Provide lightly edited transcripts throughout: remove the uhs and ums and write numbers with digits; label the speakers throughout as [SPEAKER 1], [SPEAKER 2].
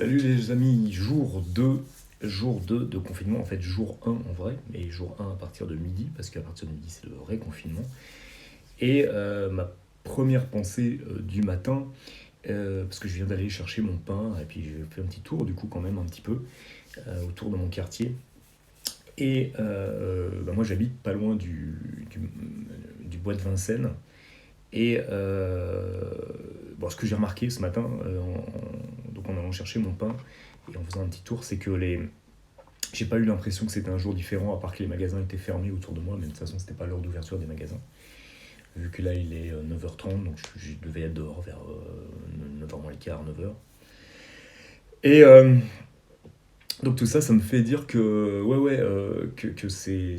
[SPEAKER 1] Salut les amis, jour 2 de confinement, en fait jour 1 en vrai, mais jour 1 à partir de midi, parce qu'à partir de midi c'est le vrai confinement. Et ma première pensée du matin, parce que je viens d'aller chercher mon pain, et puis j'ai fait un petit tour du coup quand même un petit peu, autour de mon quartier. Et moi j'habite pas loin du bois de Vincennes. Et ce que j'ai remarqué ce matin, donc en allant chercher mon pain et en faisant un petit tour, c'est que j'ai pas eu l'impression que c'était un jour différent, à part que les magasins étaient fermés autour de moi, mais de toute façon, c'était pas l'heure d'ouverture des magasins. Vu que là, il est 9h30, donc je devais être dehors vers 9h moins le quart, 9h. Et donc tout ça, ça me fait dire que, que ces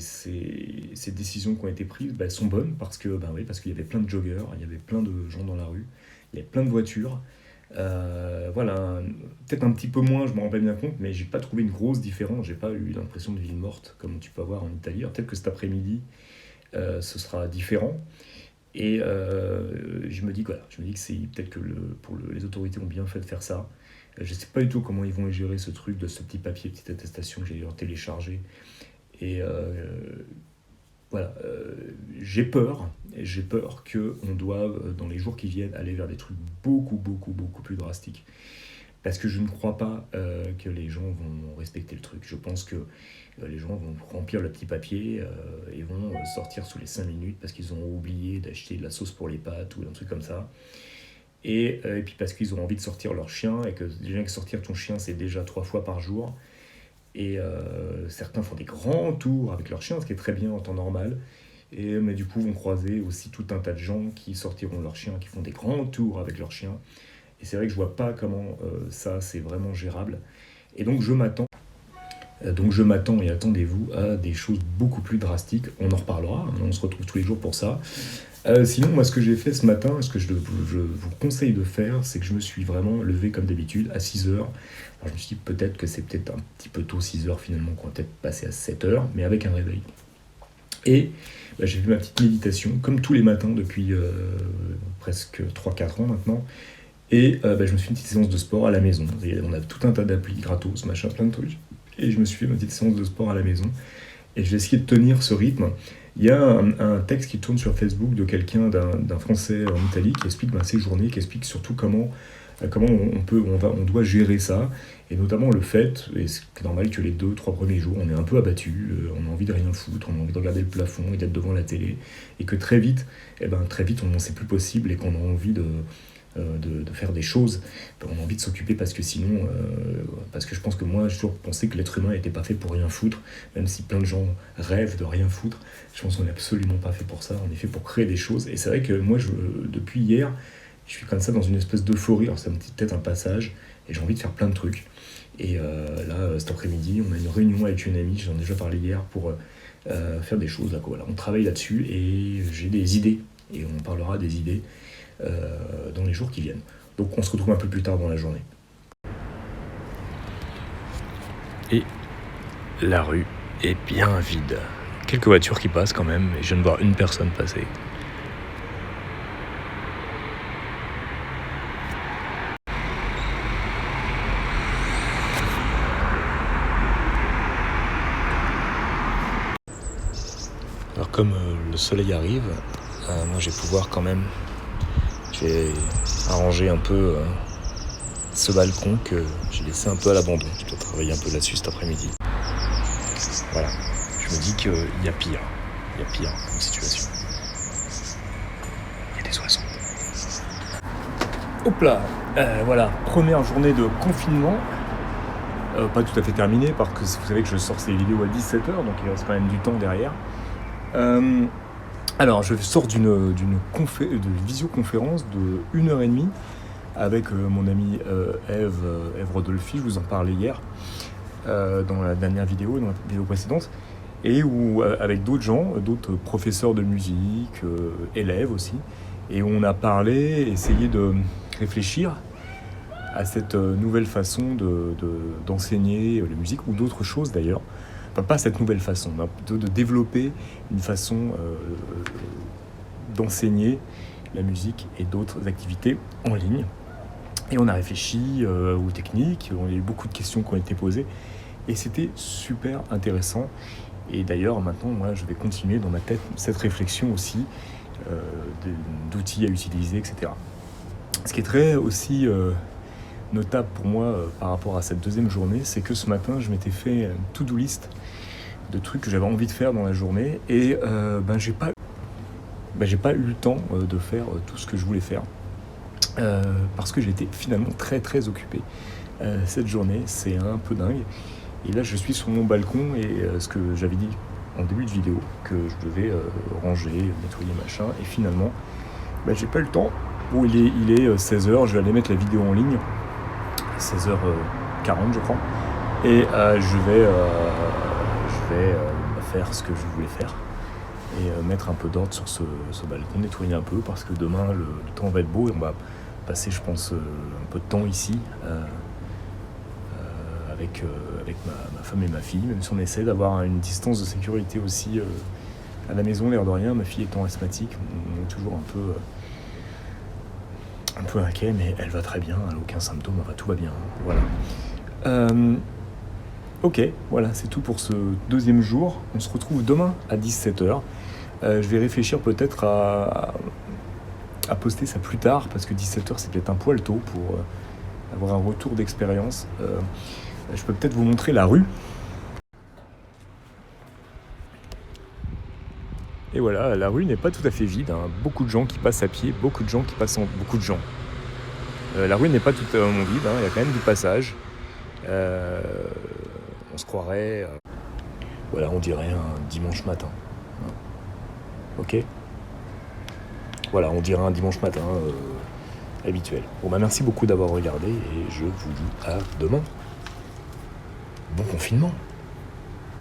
[SPEAKER 1] décisions qui ont été prises, elles sont bonnes, parce qu'il y avait plein de joggeurs, il y avait plein de gens dans la rue, il y avait plein de voitures. Voilà, peut-être un petit peu moins, je m'en rends pas bien compte, mais j'ai pas trouvé une grosse différence, j'ai pas eu l'impression de ville morte comme tu peux avoir en Italie. Alors peut-être que cet après-midi, ce sera différent. Et je me dis que c'est peut-être que les autorités ont bien fait de faire ça. Je sais pas du tout comment ils vont gérer ce truc de ce petit papier, petite attestation que j'ai téléchargé. Et voilà, j'ai peur qu'on doive, dans les jours qui viennent, aller vers des trucs beaucoup, beaucoup, beaucoup plus drastiques. Parce que je ne crois pas que les gens vont respecter le truc. Je pense que les gens vont remplir le petit papier et vont sortir sous les 5 minutes parce qu'ils ont oublié d'acheter de la sauce pour les pâtes ou un truc comme ça. Et puis parce qu'ils ont envie de sortir leur chien et que déjà que sortir ton chien, c'est déjà 3 fois par jour. Et certains font des grands tours avec leur chien, ce qui est très bien en temps normal. Mais du coup, vont croiser aussi tout un tas de gens qui sortiront leur chien, qui font des grands tours avec leur chien. Et c'est vrai que je vois pas comment ça, c'est vraiment gérable. Et donc je m'attends et attendez-vous à des choses beaucoup plus drastiques. On en reparlera, hein, on se retrouve tous les jours pour ça. Sinon, moi, ce que j'ai fait ce matin, ce que je vous conseille de faire, c'est que je me suis vraiment levé comme d'habitude à 6h. Alors, je me suis dit peut-être que c'est peut-être un petit peu tôt 6h finalement, qu'on va peut-être passer à 7h, mais avec un réveil. Et j'ai fait ma petite méditation, comme tous les matins depuis presque 3-4 ans maintenant. Et je me suis fait une petite séance de sport à la maison. Et on a tout un tas d'applis gratos, machin, plein de trucs. Et je me suis fait ma petite séance de sport à la maison. Et je vais essayer de tenir ce rythme. Il y a un texte qui tourne sur Facebook de quelqu'un, d'un Français en Italie, qui explique ses journées, qui explique surtout comment on doit gérer ça, et notamment le fait, et c'est normal que les 2-3 premiers jours, on est un peu abattu, on a envie de rien foutre, on a envie de regarder le plafond et d'être devant la télé, et que très vite, c'est plus possible, et qu'on a envie de faire des choses, on a envie de s'occuper parce que sinon, parce que je pense que moi j'ai toujours pensé que l'être humain n'était pas fait pour rien foutre, même si plein de gens rêvent de rien foutre. Je pense qu'on n'est absolument pas fait pour ça, on est fait pour créer des choses. Et c'est vrai que moi depuis hier, je suis comme ça dans une espèce d'euphorie. Alors ça me dit peut-être un passage, et j'ai envie de faire plein de trucs. Et là, cet après-midi, on a une réunion avec une amie, j'en ai déjà parlé hier, pour faire des choses. Là, voilà. On travaille là-dessus et j'ai des idées, et on parlera des idées dans les jours qui viennent. Donc on se retrouve un peu plus tard dans la journée. Et la rue est bien vide. Quelques voitures qui passent quand même, et je viens de voir une personne passer. Alors comme le soleil arrive, moi je vais pouvoir quand même, je vais arranger un peu ce balcon que j'ai laissé un peu à l'abandon. Je dois travailler un peu là-dessus cet après-midi. Voilà, je me dis qu'il y a pire comme situation. Il y a des oiseaux. Hop là, voilà, première journée de confinement. Pas tout à fait terminée, parce que vous savez que je sors ces vidéos à 17h, donc il reste quand même du temps derrière. Alors, je sors d'une visioconférence de 1h30 avec mon ami Ève Rodolphi, je vous en parlais hier, dans la dernière vidéo, dans la vidéo précédente, et où, avec d'autres gens, d'autres professeurs de musique, élèves aussi, et où on a essayé de réfléchir à cette nouvelle façon d'enseigner la musique, ou d'autres choses d'ailleurs. Enfin, pas cette nouvelle façon, mais plutôt de développer une façon d'enseigner la musique et d'autres activités en ligne. Et on a réfléchi aux techniques, il y a eu beaucoup de questions qui ont été posées, et c'était super intéressant. Et d'ailleurs, maintenant, moi, je vais continuer dans ma tête cette réflexion aussi d'outils à utiliser, etc. Ce qui est très aussi notable pour moi par rapport à cette deuxième journée, c'est que ce matin, je m'étais fait une to-do list de trucs que j'avais envie de faire dans la journée, et j'ai pas eu le temps de faire tout ce que je voulais faire. Parce que j'étais finalement très très occupé cette journée, c'est un peu dingue. Et là je suis sur mon balcon et ce que j'avais dit en début de vidéo, que je devais ranger, nettoyer machin, et finalement j'ai pas eu le temps. Bon, il est 16h, je vais aller mettre la vidéo en ligne, 16h40 je crois, et je vais faire ce que je voulais faire et mettre un peu d'ordre sur ce balcon, nettoyer un peu, parce que demain le temps va être beau et on va passer, je pense, un peu de temps ici avec ma femme et ma fille, même si on essaie d'avoir une distance de sécurité aussi à la maison, l'air de rien. Ma fille étant asthmatique, on est toujours un peu inquiet, mais elle va très bien, elle n'a aucun symptôme, enfin, tout va bien, voilà. Ok, voilà, c'est tout pour ce deuxième jour. On se retrouve demain à 17h. Je vais réfléchir peut-être à poster ça plus tard, parce que 17h c'est peut-être un poil tôt pour avoir un retour d'expérience. Je peux peut-être vous montrer la rue. Et voilà, la rue n'est pas tout à fait vide, hein. Beaucoup de gens qui passent à pied, beaucoup de gens qui passent beaucoup de gens. La rue n'est pas totalement vide, hein. Il y a quand même du passage. On se croirait, voilà, on dirait un dimanche matin. Ok ? Voilà, on dirait un dimanche matin habituel. Bon, merci beaucoup d'avoir regardé et je vous dis à demain. Bon confinement.